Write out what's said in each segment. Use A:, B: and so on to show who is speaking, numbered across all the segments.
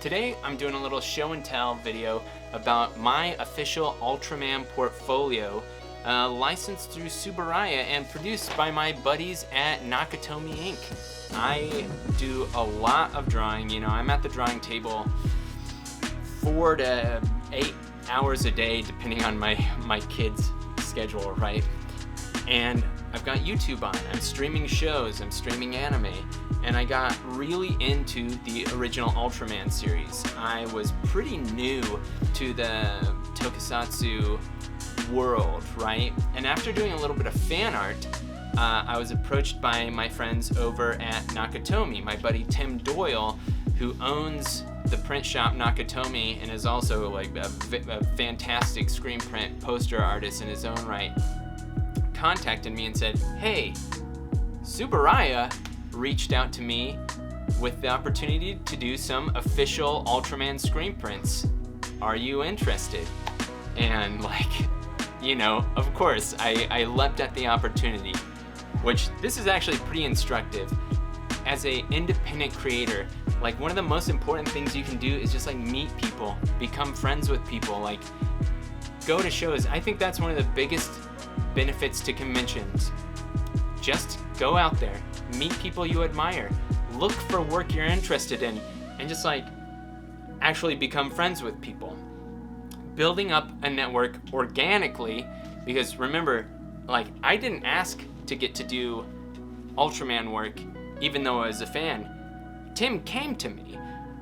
A: Today I'm doing a little show and tell video about my official Ultraman portfolio, licensed through Tsuburaya and produced by my buddies at Nakatomi Inc. I do a lot of drawing. I'm at the drawing table 4 to 8 hours a day depending on my kids' schedule, right? And I've got YouTube on, I'm streaming shows, I'm streaming anime, and I got really into the original Ultraman series. I was pretty new to the tokusatsu world, right? And after doing a little bit of fan art, I was approached by my friends over at Nakatomi, my buddy Tim Doyle, who owns the print shop Nakatomi and is also like a fantastic screen print poster artist in his own right, contacted me and said, hey, Tsuburaya reached out to me with the opportunity to do some official Ultraman screen prints. Are you interested? And of course, I leapt at the opportunity, which this is actually pretty instructive. As a independent creator, one of the most important things you can do is just meet people, become friends with people, go to shows. I think that's one of the biggest benefits to conventions. Just go out there, meet people you admire, look for work you're interested in, and just actually become friends with people. Building up a network organically, because remember, I didn't ask to get to do Ultraman work, even though I was a fan. Tim came to me,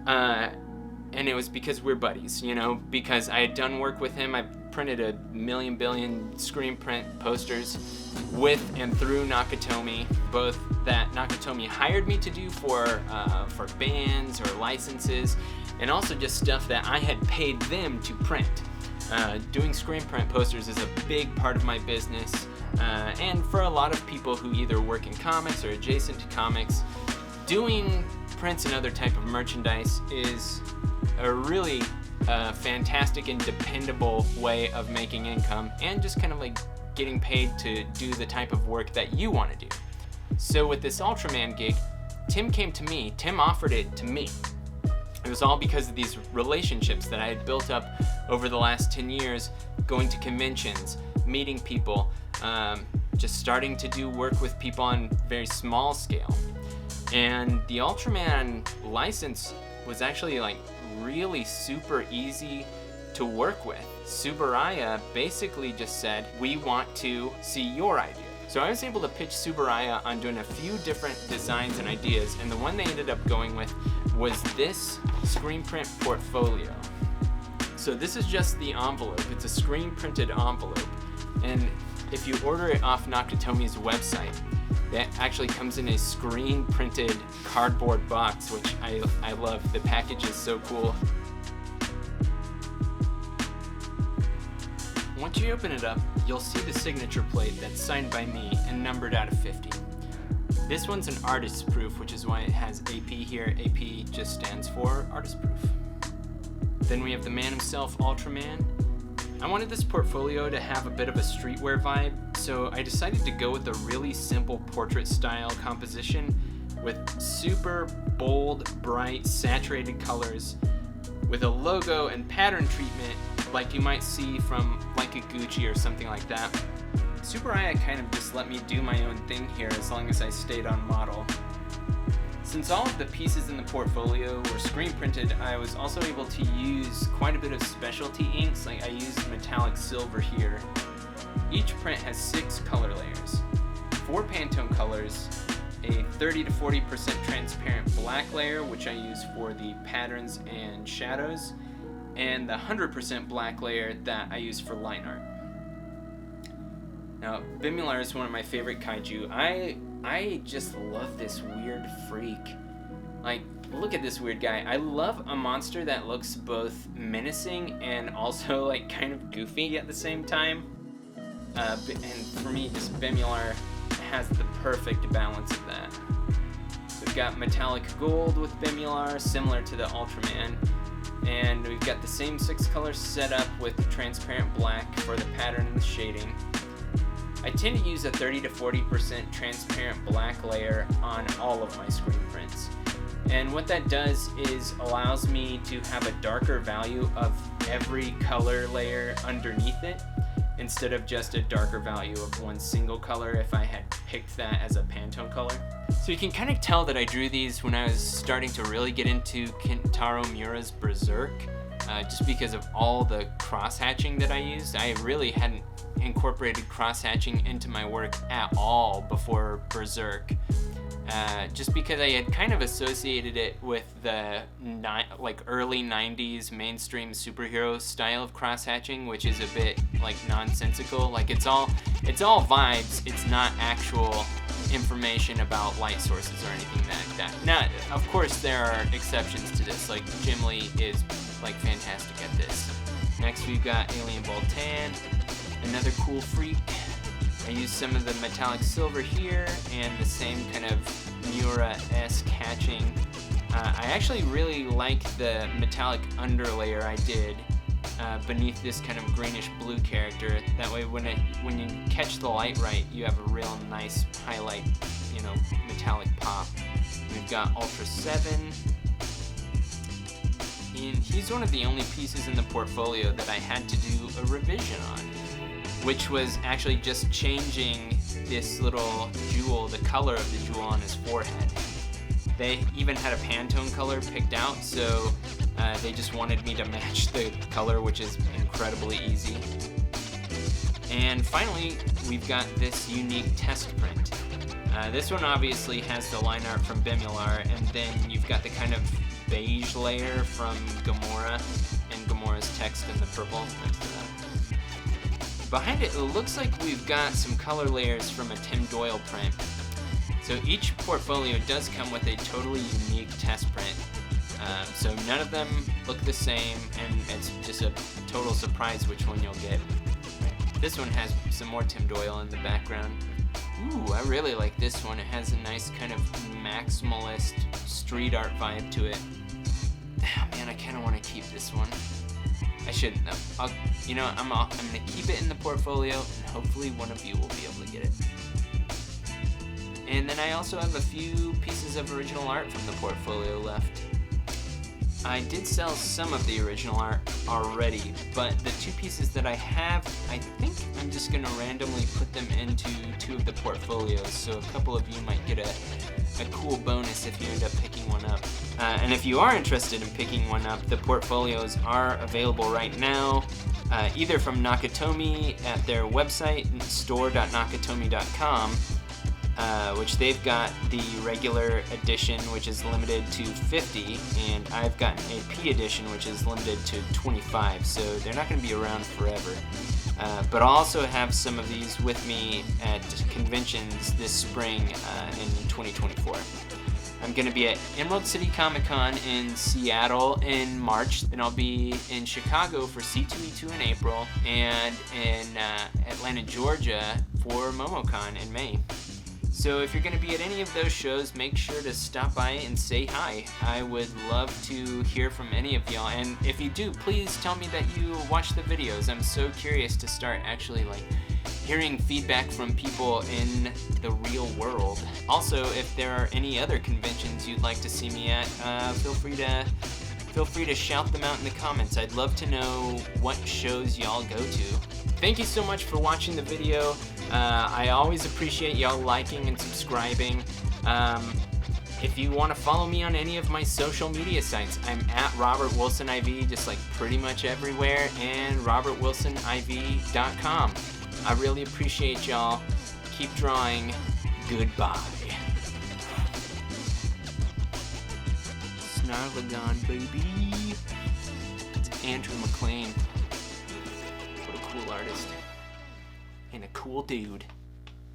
A: and it was because we're buddies, because I had done work with him. I printed a billion screen print posters with and through Nakatomi, both that Nakatomi hired me to do for bands or licenses, and also just stuff that I had paid them to print. Doing screen print posters is a big part of my business, and for a lot of people who either work in comics or adjacent to comics, doing prints and other type of merchandise is a really fantastic and dependable way of making income and just kind of getting paid to do the type of work that you want to do. So with this Ultraman gig, Tim came to me. Tim offered it to me. It was all because of these relationships that I had built up over the last 10 years, going to conventions, meeting people, just starting to do work with people on very small scale. And the Ultraman license was actually really super easy to work with. Tsuburaya basically just said, we want to see your idea. So I was able to pitch Tsuburaya on doing a few different designs and ideas, and the one they ended up going with was this screen print portfolio. So this is just the envelope. It's a screen printed envelope, and if you order it off Nakatomi's website, that actually comes in a screen printed cardboard box, which I love. The package is so cool. Once you open it up, you'll see the signature plate that's signed by me and numbered out of 50. This one's an artist's proof, which is why it has AP here. AP just stands for artist proof. Then we have the man himself, Ultraman. I wanted this portfolio to have a bit of a streetwear vibe, so I decided to go with a really simple portrait style composition with super bold, bright, saturated colors with a logo and pattern treatment like you might see from a Gucci or something like that. Tsuburaya kind of just let me do my own thing here as long as I stayed on model. Since all of the pieces in the portfolio were screen printed, I was also able to use quite a bit of specialty inks. I used metallic silver here. Each print has 6 color layers, 4 Pantone colors, a 30 to 40% transparent black layer, which I use for the patterns and shadows, and the 100% black layer that I use for line art. Now, Bimmular is one of my favorite kaiju. I just love this weird freak. Look at this weird guy. I love a monster that looks both menacing and also kind of goofy at the same time. And for me, just Bimmular has the perfect balance of that. We've got metallic gold with Bimmular, similar to the Ultraman. And we've got the same 6 colors set up with the transparent black for the pattern and the shading. I tend to use a 30 to 40% transparent black layer on all of my screen prints. And what that does is allows me to have a darker value of every color layer underneath it, instead of just a darker value of one single color if I had picked that as a Pantone color. So you can kind of tell that I drew these when I was starting to really get into Kentaro Miura's Berserk, just because of all the cross-hatching that I used. I really hadn't incorporated cross-hatching into my work at all before Berserk. Just because I had kind of associated it with the early 90s mainstream superhero style of cross-hatching, which is a bit like nonsensical. Like it's all vibes, it's not actual information about light sources or anything like that. Now, of course, there are exceptions to this, like Jim Lee is like fantastic at this. Next we've got Alien Voltan, another cool freak. I used some of the metallic silver here and the same kind of Miura-esque hatching. I actually really like the metallic underlayer I did beneath this kind of greenish blue character. That way when you catch the light right, you have a real nice highlight, metallic pop. We've got Ultra 7. And he's one of the only pieces in the portfolio that I had to do a revision on, which was actually just changing this little jewel, the color of the jewel on his forehead. They even had a Pantone color picked out, so they just wanted me to match the color, which is incredibly easy. And finally, we've got this unique test print. This one obviously has the line art from Bemular, and then you've got the kind of beige layer from Gamora, and Gamora's text in the purple next to that. Behind it, it looks like we've got some color layers from a Tim Doyle print. So each portfolio does come with a totally unique test print. So none of them look the same, and it's just a total surprise which one you'll get. This one has some more Tim Doyle in the background. Ooh, I really like this one. It has a nice kind of maximalist street art vibe to it. Oh, man, I kind of want to keep this one. I shouldn't though. I'm gonna keep it in the portfolio, and hopefully one of you will be able to get it. And then I also have a few pieces of original art from the portfolio left. I did sell some of the original art already, but the two pieces that I have, I think I'm just gonna randomly put them into two of the portfolios, so a couple of you might get a cool bonus if you end up picking one up. And if you are interested in picking one up, the portfolios are available right now, either from Nakatomi at their website, store.nakatomi.com, which they've got the regular edition, which is limited to 50, and I've got an AP edition, which is limited to 25, so they're not going to be around forever. But I'll also have some of these with me at conventions this spring in 2024. I'm going to be at Emerald City Comic Con in Seattle in March, then I'll be in Chicago for C2E2 in April, and in Atlanta, Georgia for MomoCon in May. So if you're going to be at any of those shows, make sure to stop by and say hi. I would love to hear from any of y'all, and if you do, please tell me that you watch the videos. I'm so curious to start actually hearing feedback from people in the real world. Also, if there are any other conventions you'd like to see me at, feel free to shout them out in the comments. I'd love to know what shows y'all go to. Thank you so much for watching the video. I always appreciate y'all liking and subscribing. If you want to follow me on any of my social media sites, I'm at Robert Wilson IV, just like pretty much everywhere, and robertwilsoniv.com. I really appreciate y'all. Keep drawing. Goodbye. Snarlagon, baby. It's Andrew McLean. What a cool artist. And a cool dude.